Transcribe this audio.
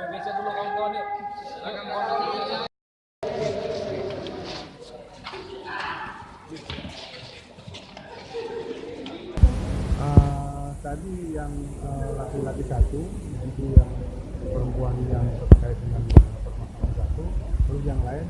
Indonesia dulu kawan-kawan yuk. Silakan kawan-kawan. Tadi yang laki-laki satu, yaitu yang perempuan yang terkait dengan permasalahan satu, terus yang lain